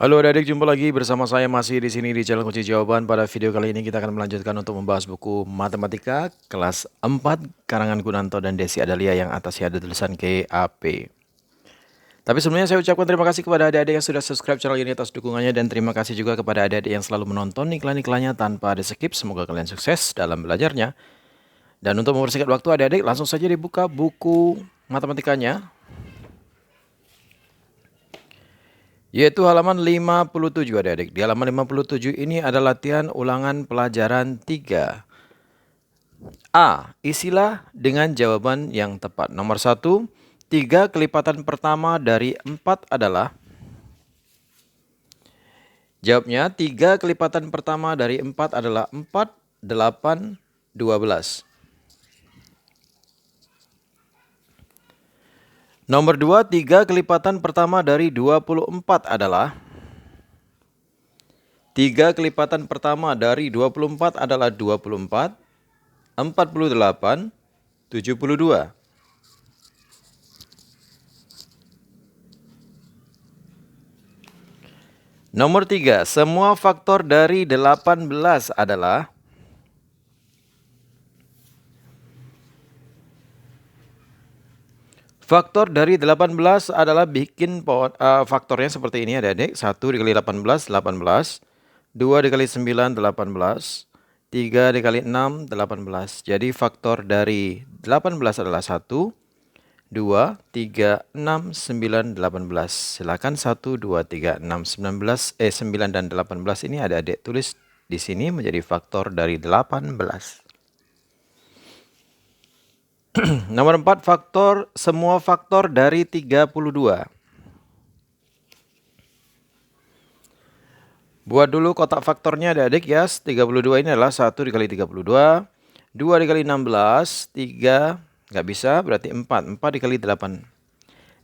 Halo adik-adik, jumpa lagi bersama saya masih di sini di channel Kunci Jawaban. Pada video kali ini kita akan melanjutkan untuk membahas buku Matematika kelas 4 karangan Gunanto dan Desi Adalia yang atasnya ada tulisan KAP. Tapi sebelumnya saya ucapkan terima kasih kepada adik-adik yang sudah subscribe channel ini atas dukungannya, dan terima kasih juga kepada adik-adik yang selalu menonton iklan-iklannya tanpa ada skip. Semoga kalian sukses dalam belajarnya. Dan untuk mempersingkat waktu adik-adik, langsung saja dibuka buku matematikanya, yaitu halaman 57 adik-adik. Di halaman 57 ini ada latihan ulangan pelajaran 3. A. Isilah dengan jawaban yang tepat. Nomor 1. 3 kelipatan pertama dari 4 adalah. Jawabnya 3 kelipatan pertama dari 4 adalah 4, 8, 12. Nomor 2, 3 kelipatan pertama dari 24 adalah. 3 kelipatan pertama dari 24 adalah 24, 48, 72. Nomor 3, semua faktor dari 18 adalah. Faktor dari 18 adalah bikin faktornya seperti ini adik-adik. 1 dikali 18, 18. 2 dikali 9, 18. 3 dikali 6, 18. Jadi faktor dari 18 adalah 1, 2, 3, 6, 9, 18. Silakan 1, 2, 3, 6, 19, 9 dan 18 ini adik-adik tulis di sini menjadi faktor dari 18. Nomor 4, semua faktor dari 32. Buat dulu kotak faktornya adik-adik ya. 32 ini adalah 1 dikali 32, 2 dikali 16, 3 nggak bisa, berarti 4. 4 dikali 8.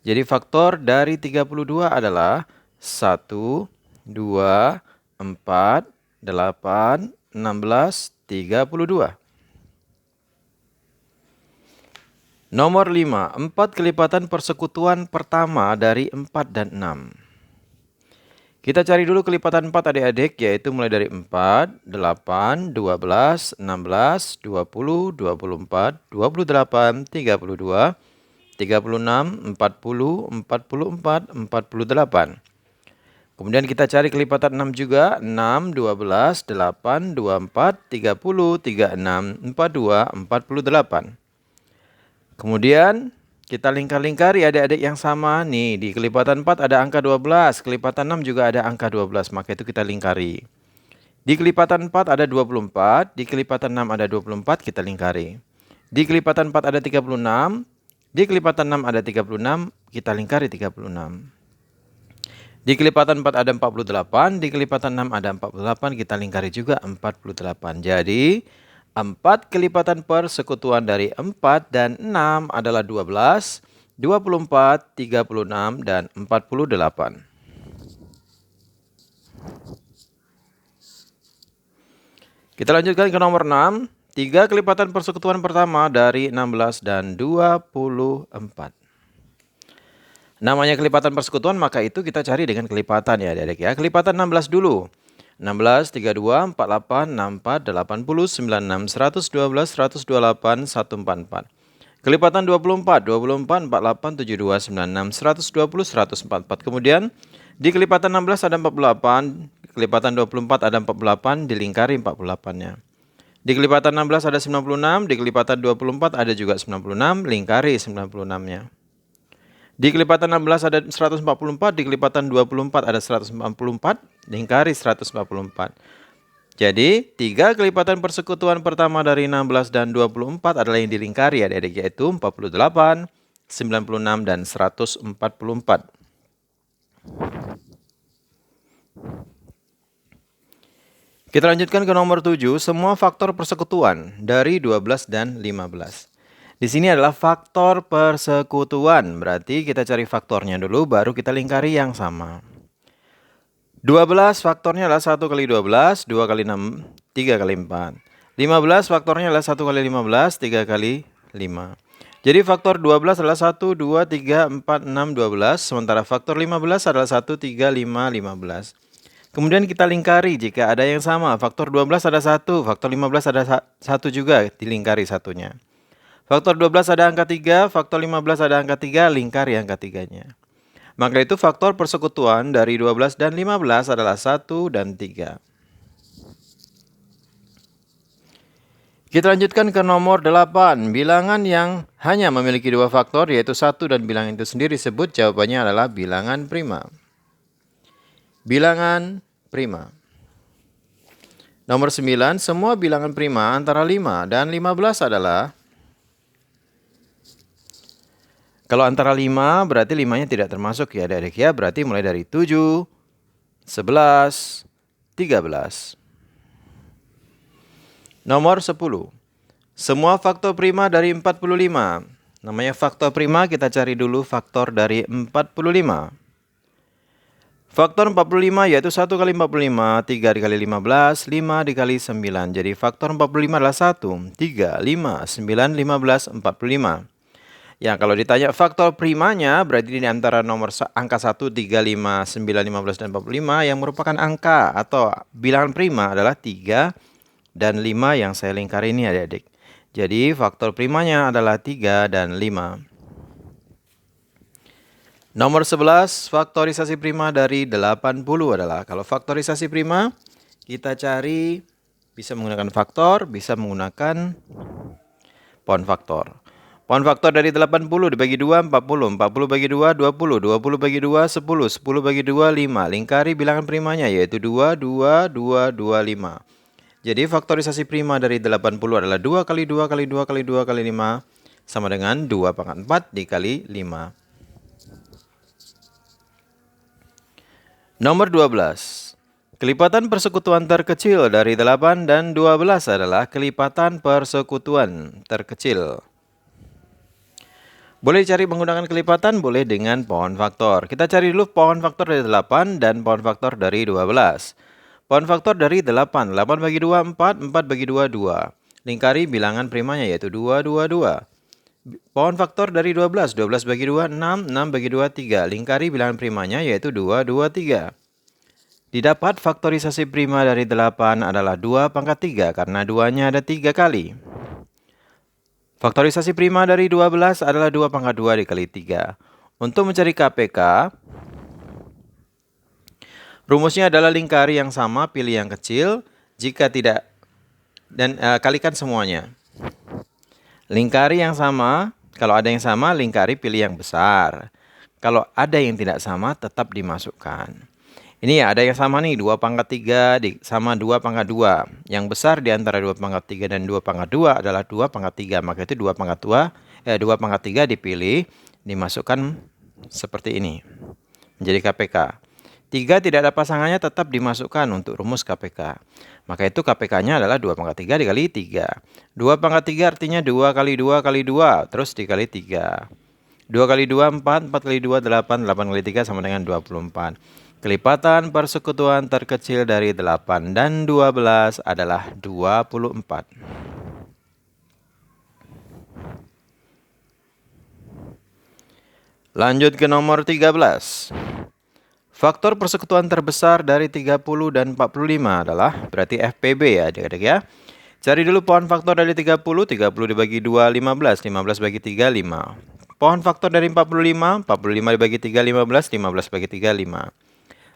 Jadi faktor dari 32 adalah 1, 2, 4, 8, 16, 32. Nomor 5, 4 kelipatan persekutuan pertama dari 4 dan 6. Kita cari dulu kelipatan 4 adik-adik, yaitu mulai dari 4, 8, 12, 16, 20, 24, 28, 32, 36, 40, 44, 48. Kemudian kita cari kelipatan 6 juga, 6, 12, 8, 24, 30, 36, 42, 48. Kemudian kita lingkar-lingkari adik-adik yang sama. Nih, di kelipatan 4 ada angka 12, kelipatan 6 juga ada angka 12, maka itu kita lingkari. Di kelipatan 4 ada 24, di kelipatan 6 ada 24, kita lingkari. Di kelipatan 4 ada 36, di kelipatan 6 ada 36, kita lingkari 36. Di kelipatan 4 ada 48, di kelipatan 6 ada 48, kita lingkari juga 48. Jadi 4 kelipatan persekutuan dari 4 dan 6 adalah 12, 24, 36, dan 48. Kita lanjutkan ke nomor 6. 3 kelipatan persekutuan pertama dari 16 dan 24. Namanya kelipatan persekutuan, maka itu kita cari dengan kelipatan ya adik-adik ya. Kelipatan 16 dulu. 16, 32, 48, 64, 80, 96, 112, 128, 144. Kelipatan 24, 24, 48, 72, 96, 120, 144. Kemudian di kelipatan 16 ada 48, kelipatan 24 ada 48, dilingkari 48-nya. Di kelipatan 16 ada 96, di kelipatan 24 ada juga 96, lingkari 96-nya. Di kelipatan 16 ada 144, di kelipatan 24 ada 144, lingkari 144. Jadi, 3 kelipatan persekutuan pertama dari 16 dan 24 adalah yang dilingkari adik-adik, yaitu 48, 96, dan 144. Kita lanjutkan ke nomor 7, semua faktor persekutuan dari 12 dan 15. Di sini adalah faktor persekutuan, berarti kita cari faktornya dulu, baru kita lingkari yang sama. 12 faktornya adalah 1 kali 12, 2 kali 6, 3 kali 4. 15 faktornya adalah 1 kali 15, 3 kali 5. Jadi faktor 12 adalah 1, 2, 3, 4, 6, 12. Sementara faktor 15 adalah 1, 3, 5, 15. Kemudian kita lingkari jika ada yang sama. Faktor 12 ada 1, faktor 15 ada 1 juga, dilingkari satunya. Faktor 12 ada angka 3, faktor 15 ada angka 3, lingkari angka 3-nya. Maka itu faktor persekutuan dari 12 dan 15 adalah 1 dan 3. Kita lanjutkan ke nomor 8. Bilangan yang hanya memiliki dua faktor yaitu 1 dan bilangan itu sendiri disebut jawabannya adalah bilangan prima. Bilangan prima. Nomor 9, semua bilangan prima antara 5 dan 15 adalah, kalau antara 5 berarti 5-nya tidak termasuk ya adik-adik ya, berarti mulai dari 7, 11, 13. Nomor 10, semua faktor prima dari 45. Namanya faktor prima, kita cari dulu faktor dari 45. Faktor 45 yaitu 1 kali 45, 3 dikali 15, 5 dikali 9. Jadi faktor 45 adalah 1, 3, 5, 9, 15, 45. Ya, kalau ditanya faktor primanya berarti di antara nomor angka 1, 3, 5, 9, 15, dan 45 yang merupakan angka atau bilangan prima adalah 3 dan 5 yang saya lingkari ini adik-adik. Jadi faktor primanya adalah 3 dan 5. Nomor 11, faktorisasi prima dari 80 adalah, kalau faktorisasi prima kita cari bisa menggunakan faktor, bisa menggunakan pound faktor. Pound faktor dari 80 dibagi 2, 40. 40 bagi 2, 20. 20 bagi 2, 10. 10 bagi 2, 5. Lingkari bilangan primanya yaitu 2, 2, 2, 2, 5. Jadi faktorisasi prima dari 80 adalah 2 kali 2 kali 2 kali 2 kali 5 sama dengan 2 pangkat 4 dikali 5. Nomor 12. Kelipatan persekutuan terkecil dari 8 dan 12 adalah kelipatan persekutuan terkecil. Boleh cari menggunakan kelipatan, boleh dengan pound faktor. Kita cari dulu pound faktor dari 8 dan pound faktor dari 12. Pound faktor dari 8. 8 bagi 2, 4. 4 bagi 2, 2. Lingkari bilangan primanya yaitu 2, 2, 2. Pound faktor dari 12. 12 bagi 2, 6. 6 bagi 2, 3. Lingkari bilangan primanya yaitu 2, 2, 3. Didapat faktorisasi prima dari 8 adalah 2 pangkat 3 karena 2-nya ada 3 kali. Faktorisasi prima dari 12 adalah 2 pangkat 2 dikali 3. Untuk mencari KPK, rumusnya adalah lingkari yang sama, pilih yang kecil. Jika tidak, dan kalikan semuanya. Lingkari yang sama, kalau ada yang sama, lingkari pilih yang besar. Kalau ada yang tidak sama, tetap dimasukkan. Ini ya, ada yang sama nih, 2 pangkat 3 sama 2 pangkat 2. Yang besar di antara 2 pangkat 3 dan 2 pangkat 2 adalah 2 pangkat 3. Maka itu 2 pangkat 2 pangkat 3 dipilih, dimasukkan seperti ini. Menjadi KPK. 3 tidak ada pasangannya, tetap dimasukkan untuk rumus KPK. Maka itu KPK-nya adalah 2 pangkat 3 dikali 3. 2 pangkat 3 artinya 2 kali 2 kali 2, terus dikali 3. 2 kali 2, 4. 4 kali 2, 8. 8 kali 3 sama dengan 24. Kelipatan persekutuan terkecil dari 8 dan 12 adalah 24. Lanjut ke nomor 13. Faktor persekutuan terbesar dari 30 dan 45 adalah berarti FPB ya adik-adik ya. Cari dulu pohon faktor dari 30. 30 dibagi 2, 15. 15 bagi 3, 5. Pohon faktor dari 45. 45 dibagi 3, 15. 15 bagi 3, 5.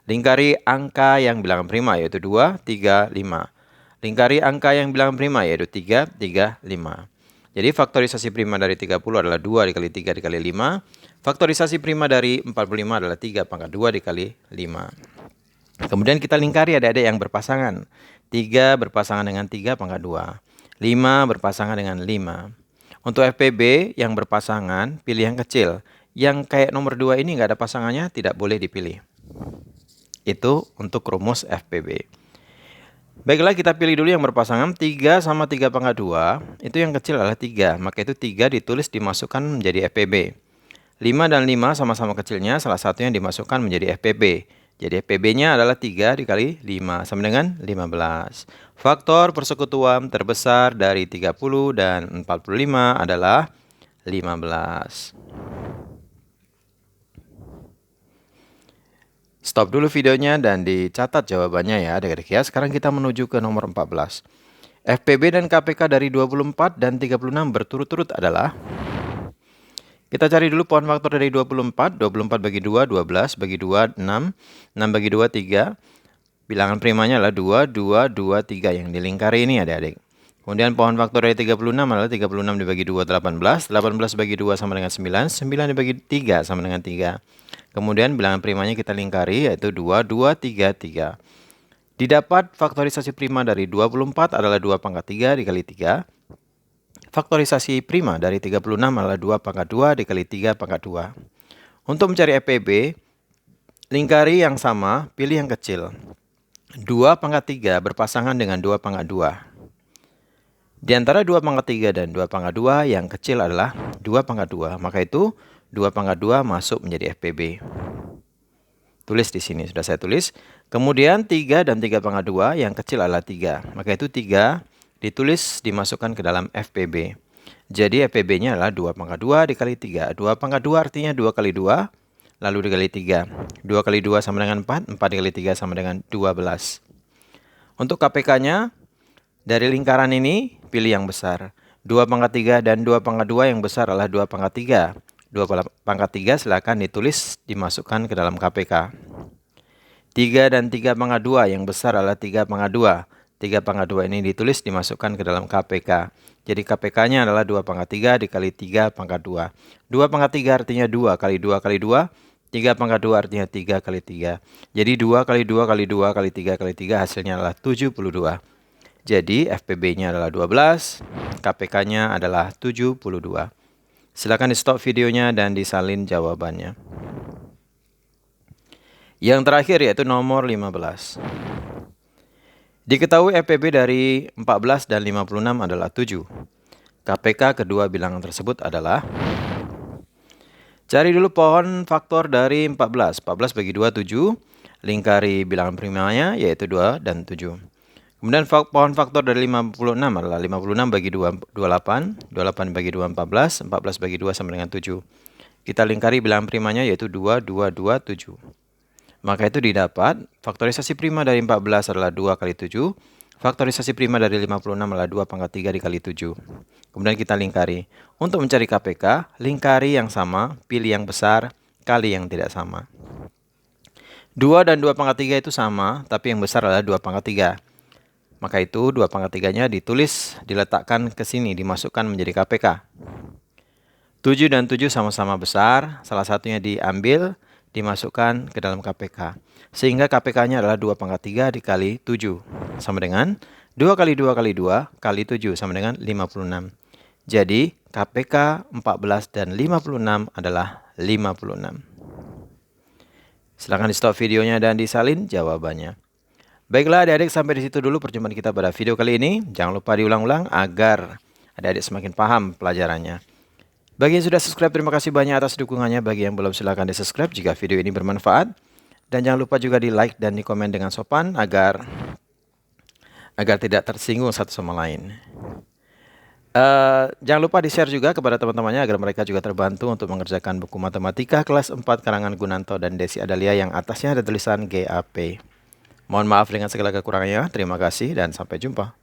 Lingkari angka yang bilangan prima yaitu 2, 3, 5. Lingkari angka yang bilangan prima yaitu 3, 3, 5. Jadi faktorisasi prima dari 30 adalah 2 dikali 3 dikali 5. Faktorisasi prima dari 45 adalah 3 pangkat 2 dikali 5. Kemudian kita lingkari adik-adik yang berpasangan. 3 berpasangan dengan 3 pangkat 2. 5 berpasangan dengan 5. Untuk FPB yang berpasangan, pilih yang kecil. Yang kayak nomor 2 ini nggak ada pasangannya, tidak boleh dipilih. Itu untuk rumus FPB. Baiklah, kita pilih dulu yang berpasangan. 3 sama 3 pangkat 2. Itu yang kecil adalah 3. Maka itu 3 ditulis dimasukkan menjadi FPB. 5 dan 5 sama-sama kecilnya. Salah satu yang dimasukkan menjadi FPB. Jadi FPB-nya adalah 3 dikali 5 sama dengan 15. Faktor persekutuan terbesar dari 30 dan 45 adalah 15. Stop dulu videonya dan dicatat jawabannya ya adik-adik ya. Sekarang kita menuju ke nomor 14. FPB dan KPK dari 24 dan 36 berturut-turut adalah. Kita cari dulu pohon faktor dari 24. 24 bagi 2, 12 bagi 2, 6. 6 bagi 2, 3. Bilangan primanya adalah 2, 2, 2, 3 yang dilingkari ini adik-adik. Kemudian pohon faktor dari 36 adalah 36 dibagi 2, 18. 18 bagi 2 sama dengan 9. 9 dibagi 3 sama dengan 3. Kemudian bilangan primanya kita lingkari yaitu 2, 2, 3, 3. Didapat faktorisasi prima dari 24 adalah 2 pangkat 3 dikali 3. Faktorisasi prima dari 36 adalah 2 pangkat 2 dikali 3 pangkat 2. Untuk mencari FPB, lingkari yang sama, pilih yang kecil. 2 pangkat 3 berpasangan dengan 2 pangkat 2. Di antara 2 pangkat 3 dan 2 pangkat 2, yang kecil adalah 2 pangkat 2. Maka itu 2 pangkat 2 masuk menjadi FPB. Tulis di sini, sudah saya tulis. Kemudian 3 dan 3 pangkat 2, yang kecil adalah 3. Maka itu 3 ditulis dimasukkan ke dalam FPB. Jadi FPB-nya adalah 2 pangkat 2 dikali 3. 2 pangkat 2 artinya 2 kali 2, lalu dikali 3. 2 kali 2 sama dengan 4, 4 dikali 3 sama dengan 12. Untuk KPK-nya, dari lingkaran ini, pilih yang besar. 2 pangkat 3 dan 2 pangkat 2 yang besar adalah 2 pangkat 3. 2 pangkat 3 silakan ditulis dimasukkan ke dalam KPK. 3 dan 3 pangkat 2 yang besar adalah 3 pangkat 2. 3 pangkat 2 ini ditulis dimasukkan ke dalam KPK. Jadi KPK-nya adalah 2 pangkat 3 dikali 3 pangkat 2. 2 pangkat 3 artinya 2 kali 2 kali 2. 3 pangkat 2 artinya 3 kali 3. Jadi 2 kali 2 kali 2 kali 3 kali 3 hasilnya adalah 72. Jadi FPB-nya adalah 12, KPK-nya adalah 72. Silakan di stop videonya dan disalin jawabannya. Yang terakhir yaitu nomor 15. Diketahui FPB dari 14 dan 56 adalah 7. KPK kedua bilangan tersebut adalah. Cari dulu pohon faktor dari 14. 14 bagi 2, 7. Lingkari bilangan primanya yaitu 2 dan 7. Kemudian pohon faktor dari 56 adalah 56 bagi 2, 28. 28 bagi 2, 14. 14 bagi 2 sama dengan 7. Kita lingkari bilangan primanya yaitu 2, 2, 2, 7. Maka itu didapat faktorisasi prima dari 14 adalah 2 kali 7. Faktorisasi prima dari 56 adalah 2 pangkat 3 dikali 7. Kemudian kita lingkari. Untuk mencari KPK, lingkari yang sama, pilih yang besar, kali yang tidak sama. 2 dan 2 pangkat 3 itu sama, tapi yang besar adalah 2 pangkat 3. Maka itu 2 pangkat 3-nya ditulis, diletakkan ke sini, dimasukkan menjadi KPK. 7 dan 7 sama-sama besar, salah satunya diambil, dimasukkan ke dalam KPK. Sehingga KPK-nya adalah 2 pangkat 3 dikali 7. Sama dengan 2 kali 2 kali 2 kali 7 sama dengan 56. Jadi KPK 14 dan 56 adalah 56. Silahkan di stop videonya dan disalin jawabannya. Baiklah adik-adik, sampai di situ dulu perjumpaan kita pada video kali ini. Jangan lupa diulang-ulang agar adik-adik semakin paham pelajarannya. Bagi yang sudah subscribe, terima kasih banyak atas dukungannya. Bagi yang belum, silahkan di subscribe jika video ini bermanfaat. Dan jangan lupa juga di like dan di komen dengan sopan agar tidak tersinggung satu sama lain. Jangan lupa di share juga kepada teman-temannya agar mereka juga terbantu untuk mengerjakan buku matematika kelas 4 karangan Gunanto dan Desi Adalia yang atasnya ada tulisan GAP. Mohon maaf dengan segala kekurangannya. Terima kasih dan sampai jumpa.